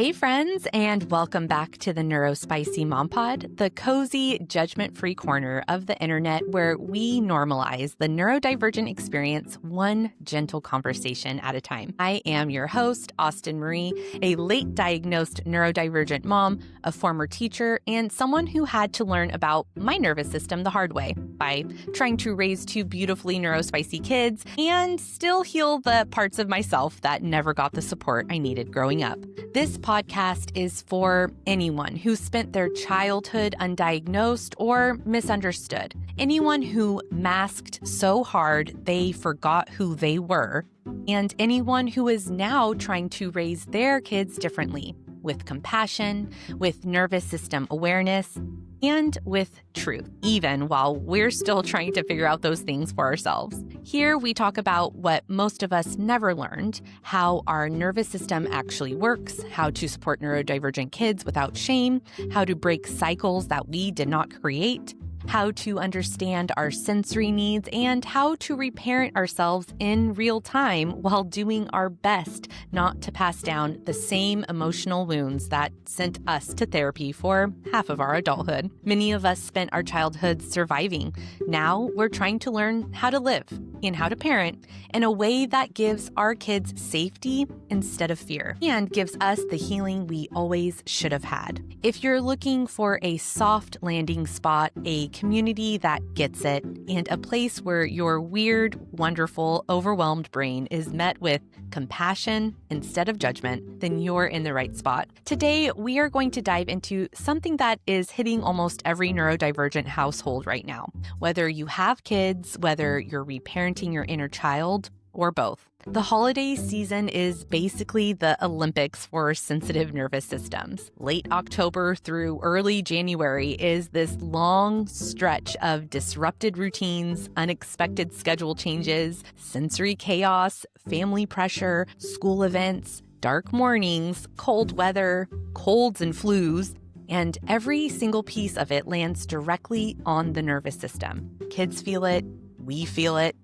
Hey friends, and welcome back to the NeuroSpicy MomPod, the cozy, judgment-free corner of the internet where we normalize the neurodivergent experience one gentle conversation at a time. I am your host, Austen Marie, a late-diagnosed neurodivergent mom, a former teacher, and someone who had to learn about my nervous system the hard way by trying to raise two beautifully neurospicy kids and still heal the parts of myself that never got the support I needed growing up. This podcast is for anyone who spent their childhood undiagnosed or misunderstood. Anyone who masked so hard they forgot who they were, and anyone who is now trying to raise their kids differently, with compassion, with nervous system awareness, and with truth, even while we're still trying to figure out those things for ourselves. Here we talk about what most of us never learned, how our nervous system actually works, how to support neurodivergent kids without shame, how to break cycles that we did not create, how to understand our sensory needs, and how to reparent ourselves in real time while doing our best not to pass down the same emotional wounds that sent us to therapy for half of our adulthood. Many of us spent our childhoods surviving. Now we're trying to learn how to live and how to parent in a way that gives our kids safety instead of fear and gives us the healing we always should have had. If you're looking for a soft landing spot, a community that gets it, and a place where your weird, wonderful, overwhelmed brain is met with compassion instead of judgment, then you're in the right spot. Today, we are going to dive into something that is hitting almost every neurodivergent household right now. Whether you have kids, whether you're reparenting your inner child, or both. The holiday season is basically the Olympics for sensitive nervous systems. Late October through early January is this long stretch of disrupted routines, unexpected schedule changes, sensory chaos, family pressure, school events, dark mornings, cold weather, colds and flus, and every single piece of it lands directly on the nervous system. Kids feel it, we feel it,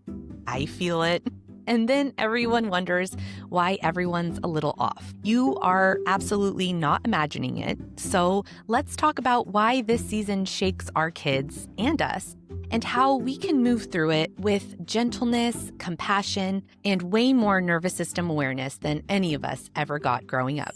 I feel it. And then everyone wonders why everyone's a little off. You are absolutely not imagining it. So let's talk about why this season shakes our kids and us, and how we can move through it with gentleness, compassion, and way more nervous system awareness than any of us ever got growing up.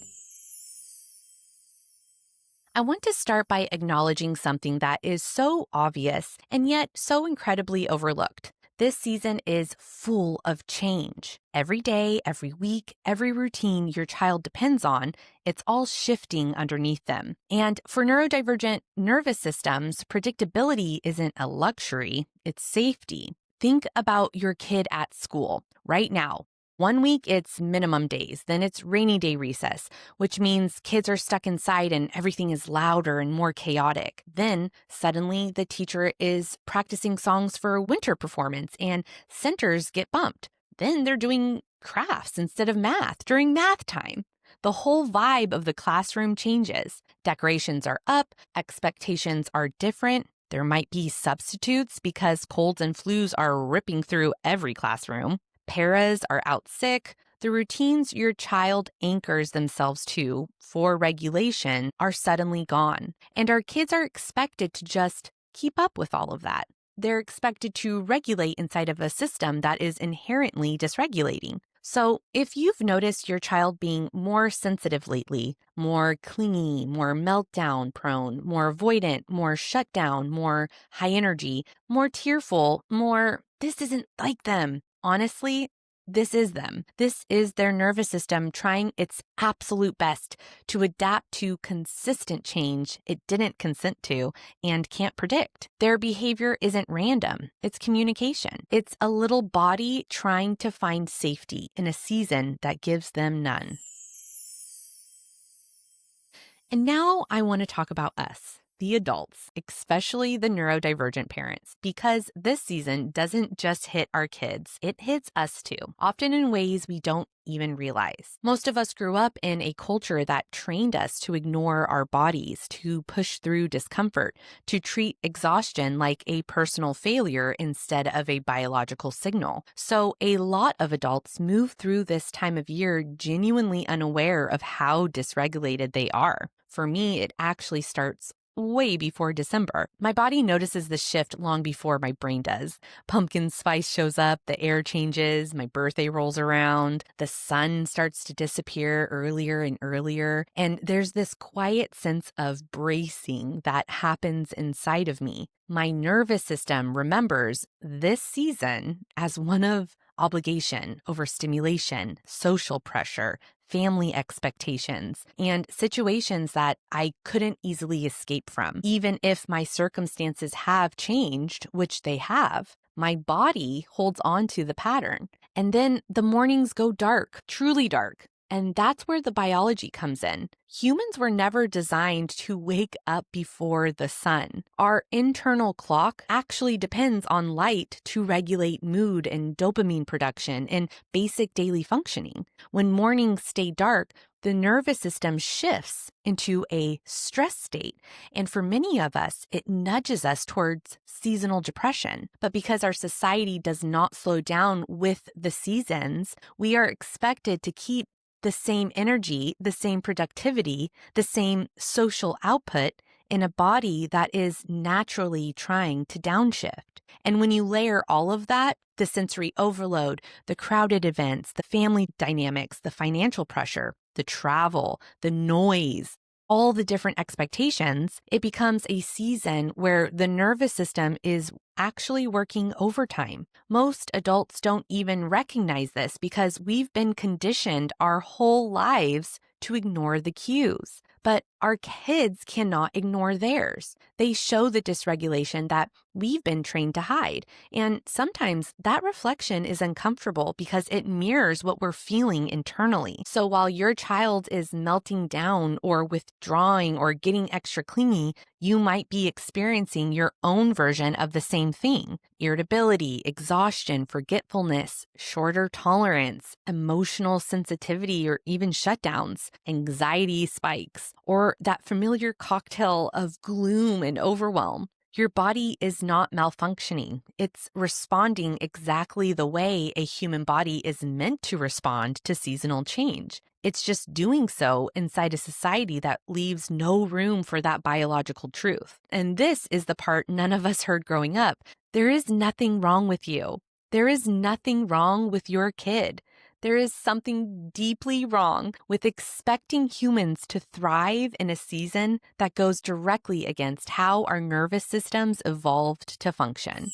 I want to start by acknowledging something that is so obvious and yet so incredibly overlooked. This season is full of change. Every day, every week, every routine your child depends on, it's all shifting underneath them. And for neurodivergent nervous systems, predictability isn't a luxury, it's safety. Think about your kid at school right now. 1 week, it's minimum days. Then it's rainy day recess, which means kids are stuck inside and everything is louder and more chaotic. Then suddenly the teacher is practicing songs for a winter performance and centers get bumped. Then they're doing crafts instead of math during math time. The whole vibe of the classroom changes. Decorations are up, expectations are different. There might be substitutes because colds and flus are ripping through every classroom. Paras are out sick. The routines your child anchors themselves to for regulation are suddenly gone. And our kids are expected to just keep up with all of that. They're expected to regulate inside of a system that is inherently dysregulating. So if you've noticed your child being more sensitive lately, more clingy, more meltdown prone, more avoidant, more shut down, more high energy, more tearful, more, this isn't like them. Honestly, this is them. This is their nervous system trying its absolute best to adapt to consistent change it didn't consent to and can't predict. Their behavior isn't random. It's communication. It's a little body trying to find safety in a season that gives them none. And now I want to talk about us, the adults, especially the neurodivergent parents, because this season doesn't just hit our kids, it hits us too, often in ways we don't even realize. Most of us grew up in a culture that trained us to ignore our bodies, to push through discomfort, to treat exhaustion like a personal failure instead of a biological signal. So a lot of adults move through this time of year genuinely unaware of how dysregulated they are. For me, it actually starts way before December. My body notices the shift long before my brain does. Pumpkin spice shows up, the air changes, my birthday rolls around, the sun starts to disappear earlier and earlier, and there's this quiet sense of bracing that happens inside of me. My nervous system remembers this season as one of obligation, overstimulation, social pressure, family expectations, and situations that I couldn't easily escape from. Even if my circumstances have changed, which they have, my body holds on to the pattern. And then the mornings go dark, truly dark. And that's where the biology comes in. Humans were never designed to wake up before the sun. Our internal clock actually depends on light to regulate mood and dopamine production and basic daily functioning. When mornings stay dark, the nervous system shifts into a stress state. And for many of us, it nudges us towards seasonal depression. But because our society does not slow down with the seasons, we are expected to keep the same energy, the same productivity, the same social output in a body that is naturally trying to downshift. And when you layer all of that, the sensory overload, the crowded events, the family dynamics, the financial pressure, the travel, the noise, all the different expectations, it becomes a season where the nervous system is actually working overtime. Most adults don't even recognize this because we've been conditioned our whole lives to ignore the cues. But our kids cannot ignore theirs. They show the dysregulation that we've been trained to hide. And sometimes that reflection is uncomfortable because it mirrors what we're feeling internally. So while your child is melting down or withdrawing or getting extra clingy, you might be experiencing your own version of the same thing. Irritability, exhaustion, forgetfulness, shorter tolerance, emotional sensitivity, or even shutdowns, anxiety spikes, or that familiar cocktail of gloom and overwhelm. Your body is not malfunctioning. It's responding exactly the way a human body is meant to respond to seasonal change. It's just doing so inside a society that leaves no room for that biological truth. And this is the part none of us heard growing up. There is nothing wrong with you. There is nothing wrong with your kid. There is something deeply wrong with expecting humans to thrive in a season that goes directly against how our nervous systems evolved to function.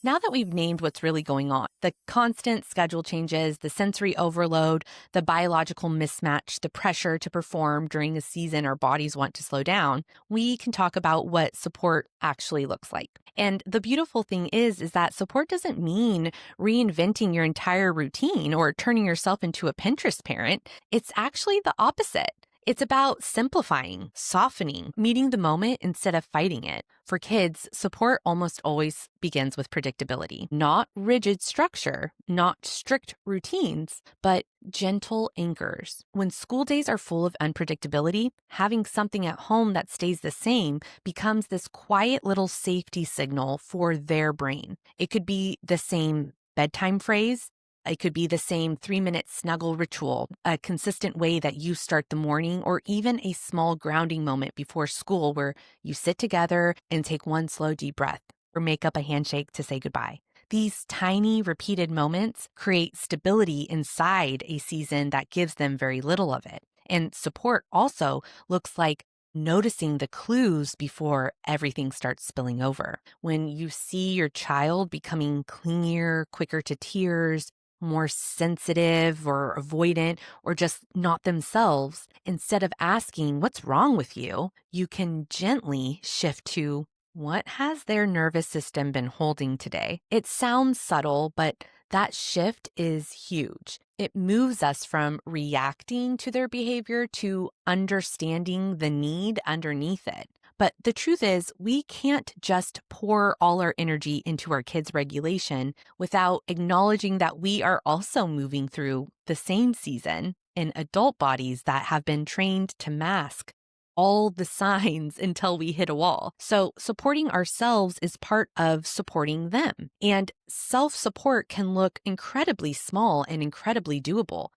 Now that we've named what's really going on, the constant schedule changes, the sensory overload, the biological mismatch, the pressure to perform during a season our bodies want to slow down, we can talk about what support actually looks like. And the beautiful thing is that support doesn't mean reinventing your entire routine or turning yourself into a Pinterest parent. It's actually the opposite. It's about simplifying, softening, meeting the moment instead of fighting it. For kids, support almost always begins with predictability, not rigid structure, not strict routines, but gentle anchors. When school days are full of unpredictability, having something at home that stays the same becomes this quiet little safety signal for their brain. It could be the same bedtime phrase. It could be the same 3-minute snuggle ritual, a consistent way that you start the morning, or even a small grounding moment before school where you sit together and take one slow deep breath or make up a handshake to say goodbye. These tiny repeated moments create stability inside a season that gives them very little of it. And support also looks like noticing the clues before everything starts spilling over. When you see your child becoming clingier, quicker to tears, more sensitive or avoidant or just not themselves, instead of asking, "What's wrong with you?" you can gently shift to, "What has their nervous system been holding today?" It sounds subtle, but that shift is huge. It moves us from reacting to their behavior to understanding the need underneath it. But the truth is, we can't just pour all our energy into our kids' regulation without acknowledging that we are also moving through the same season in adult bodies that have been trained to mask all the signs until we hit a wall. So supporting ourselves is part of supporting them. And self-support can look incredibly small and incredibly doable.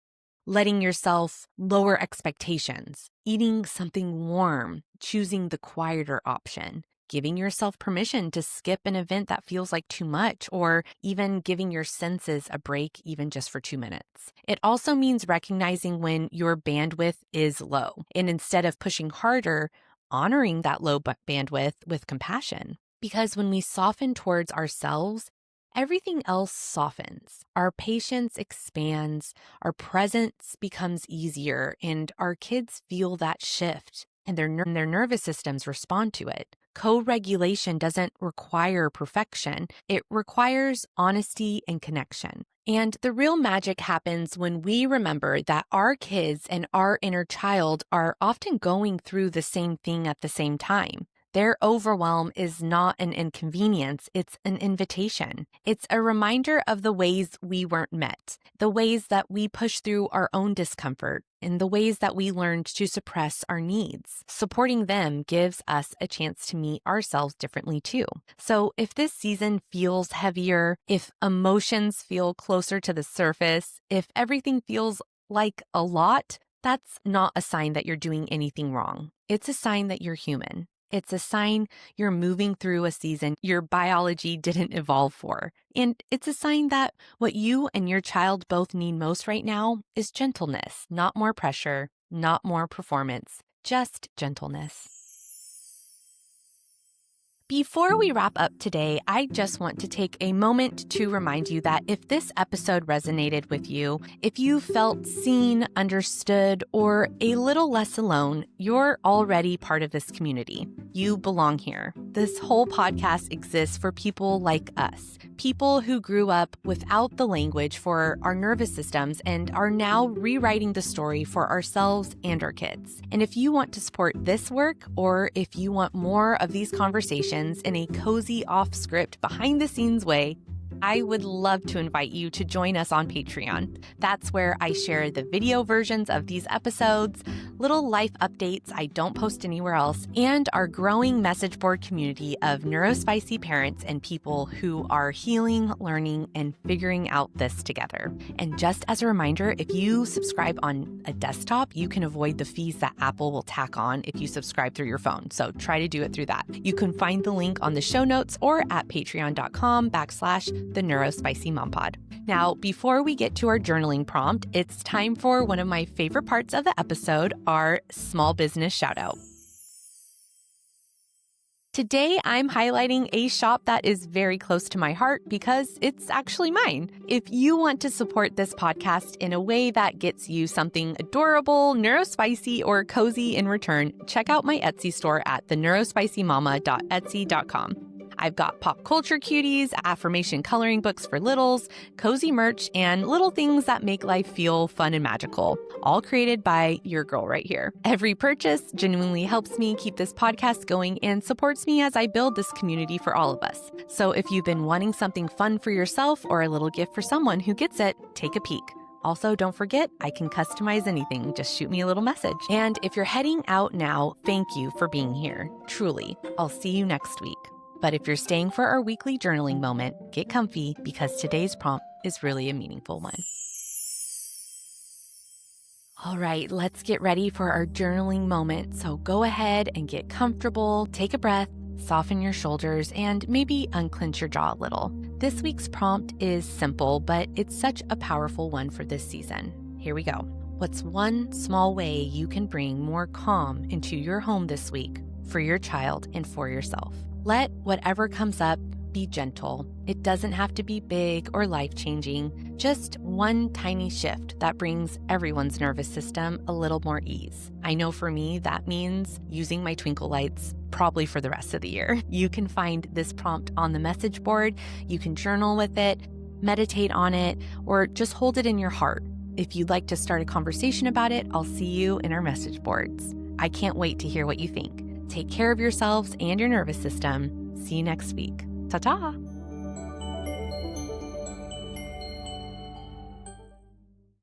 Letting yourself lower expectations, eating something warm, choosing the quieter option, giving yourself permission to skip an event that feels like too much, or even giving your senses a break even just for 2 minutes. It also means recognizing when your bandwidth is low, and instead of pushing harder, honoring that low bandwidth with compassion. Because when we soften towards ourselves, everything else softens. Our patience expands, our presence becomes easier, and our kids feel that shift, and their nervous systems respond to it. Co-regulation doesn't require perfection. It requires honesty and connection. And the real magic happens when we remember that our kids and our inner child are often going through the same thing at the same time. Their overwhelm is not an inconvenience, it's an invitation. It's a reminder of the ways we weren't met, the ways that we push through our own discomfort, and the ways that we learned to suppress our needs. Supporting them gives us a chance to meet ourselves differently too. So if this season feels heavier, if emotions feel closer to the surface, if everything feels like a lot, that's not a sign that you're doing anything wrong. It's a sign that you're human. It's a sign you're moving through a season your biology didn't evolve for. And it's a sign that what you and your child both need most right now is gentleness, not more pressure, not more performance, just gentleness. Before we wrap up today, I just want to take a moment to remind you that if this episode resonated with you, if you felt seen, understood, or a little less alone, you're already part of this community. You belong here. This whole podcast exists for people like us, people who grew up without the language for our nervous systems and are now rewriting the story for ourselves and our kids. And if you want to support this work, or if you want more of these conversations in a cozy, off-script, behind-the-scenes way, I would love to invite you to join us on Patreon. That's where I share the video versions of these episodes, little life updates I don't post anywhere else, and our growing message board community of NeuroSpicy parents and people who are healing, learning, and figuring out this together. And just as a reminder, if you subscribe on a desktop, you can avoid the fees that Apple will tack on if you subscribe through your phone. So try to do it through that. You can find the link on the show notes or at patreon.com/the NeuroSpicy MomPod. Now, before we get to our journaling prompt, it's time for one of my favorite parts of the episode, our small business shout out. Today, I'm highlighting a shop that is very close to my heart because it's actually mine. If you want to support this podcast in a way that gets you something adorable, neurospicy, or cozy in return, check out my Etsy store at theneurospicymama.etsy.com. I've got pop culture cuties, affirmation coloring books for littles, cozy merch, and little things that make life feel fun and magical, all created by your girl right here. Every purchase genuinely helps me keep this podcast going and supports me as I build this community for all of us. So if you've been wanting something fun for yourself or a little gift for someone who gets it, take a peek. Also, don't forget, I can customize anything. Just shoot me a little message. And if you're heading out now, thank you for being here. Truly. I'll see you next week. But if you're staying for our weekly journaling moment, get comfy because today's prompt is really a meaningful one. All right, let's get ready for our journaling moment. So go ahead and get comfortable, take a breath, soften your shoulders, and maybe unclench your jaw a little. This week's prompt is simple, but it's such a powerful one for this season. Here we go. What's one small way you can bring more calm into your home this week for your child and for yourself? Let whatever comes up be gentle. It doesn't have to be big or life-changing, just one tiny shift that brings everyone's nervous system a little more ease. I know for me, that means using my twinkle lights probably for the rest of the year. You can find this prompt on the message board. You can journal with it. meditate on it, or just hold it in your heart. If you'd like to start a conversation about it, I'll see you in our message boards. I can't wait to hear what you think. Take care of yourselves and your nervous system. See you next week. Ta-ta!